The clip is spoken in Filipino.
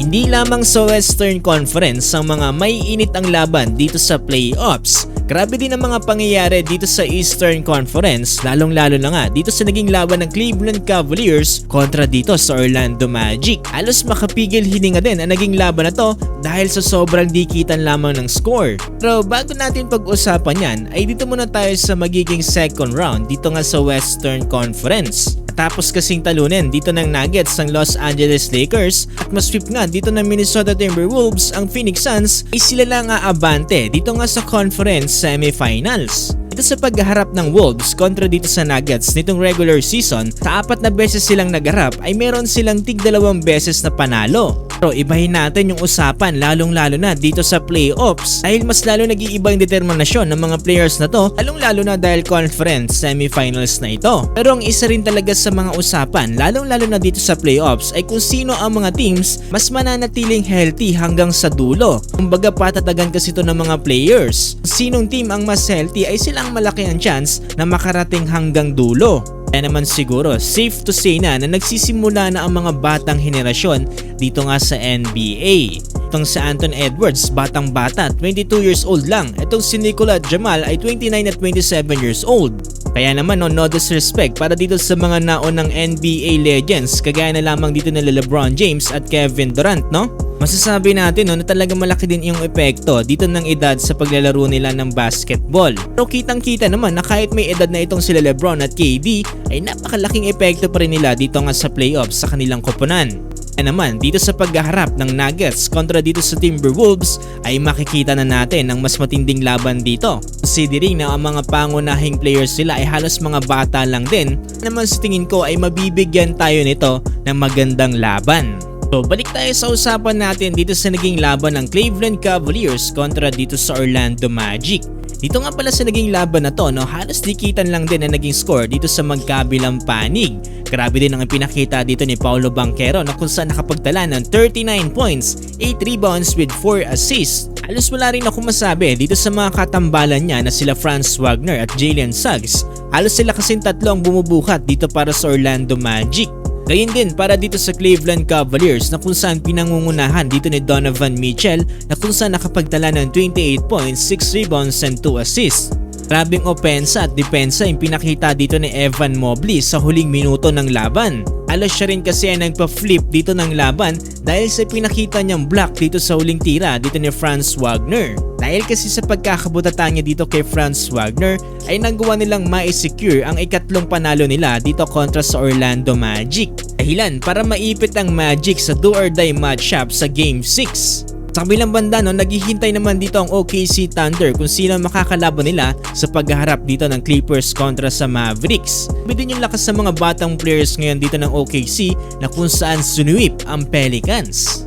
Hindi lamang sa Western Conference ang mga may init ang laban dito sa playoffs. Grabe din ang mga pangyayari dito sa Eastern Conference, lalong-lalo na nga dito sa naging laban ng Cleveland Cavaliers kontra dito sa Orlando Magic. Halos makapigil hininga din ang naging laban na to dahil sa sobrang dikitan lamang ng score. Pero bago natin pag-usapan yan, ay dito muna tayo sa magiging second round dito nga sa Western Conference. Tapos kasing talunin dito ng Nuggets ang Los Angeles Lakers at masweep nga dito ng Minnesota Timberwolves ang Phoenix Suns ay sila lang aabante dito nga sa conference semifinals. Dito sa pagharap ng Wolves kontra dito sa Nuggets nitong regular season, sa 4 na beses silang nagharap ay meron silang tig 2 beses na panalo. Pero ibahin natin yung usapan lalong-lalo na dito sa playoffs dahil mas lalo nag-iiba yung determinasyon ng mga players na to, lalong-lalo na dahil conference semifinals na ito. Pero ang isa rin talaga sa mga usapan lalong-lalo na dito sa playoffs ay kung sino ang mga teams mas mananatiling healthy hanggang sa dulo. Kumbaga patatagan kasi ito ng mga players. Sinong team ang mas healthy ay sila ang malaki ang chance na makarating hanggang dulo. Kaya naman siguro safe to say na nagsisimula na ang mga batang henerasyon dito nga sa NBA. Itong si Anthony Edwards, batang-bata, 22 years old lang. Itong si Nikola Jamal ay 29 at 27 years old. Kaya naman no disrespect para dito sa mga naonang NBA legends kagaya na lamang dito nila LeBron James at Kevin Durant, no? Masasabi natin na talaga malaki din yung epekto dito ng edad sa paglalaro nila ng basketball. Pero kitang-kita naman na kahit may edad na itong sila LeBron at KD ay napakalaking epekto pa rin nila dito nga sa playoffs sa kanilang koponan. Kaya naman dito sa paghaharap ng Nuggets kontra dito sa Timberwolves ay makikita na natin ang mas matinding laban dito. Considering na ang mga pangunahing players sila ay halos mga bata lang din, naman sa tingin ko ay mabibigyan tayo nito ng magandang laban. So balik tayo sa usapan natin dito sa naging laban ng Cleveland Cavaliers kontra dito sa Orlando Magic. Dito nga pala sa naging laban na to, no, halos dikitan lang din ang naging score dito sa magkabilang panig. Grabe din ang pinakita dito ni Paolo Banchero na kung saan nakapagtala ng 39 points, 8 rebounds with 4 assists. Halos wala rin ako masabi dito sa mga katambalan niya na sila Franz Wagner at Jalen Suggs. Halos sila kasing tatlong bumubukat dito para sa Orlando Magic. Gayun din para dito sa Cleveland Cavaliers na kung saan pinangungunahan dito ni Donovan Mitchell na kung saan nakapagtala ng 28 points, 6 rebounds and 2 assists. Grabing opensa at depensa yung pinakita dito ni Evan Mobley sa huling minuto ng laban. Halos siya rin kasi ang nagpa-flip dito ng laban dahil sa pinakita niyang block dito sa huling tira dito ni Franz Wagner. Dahil kasi sa pagkakabutatan niya dito kay Franz Wagner ay nagawa nilang ma-secure ang ikatlong panalo nila dito kontra sa Orlando Magic. Dahilan para maipit ang Magic sa do-or-die matchup sa Game 6. Sa kabilang banda no, naghihintay naman dito ang OKC Thunder kung sino ang makakalaban nila sa paghaharap dito ng Clippers kontra sa Mavericks. Sabi din yung lakas sa mga batang players ngayon dito ng OKC na kung saan sunuwip ang Pelicans.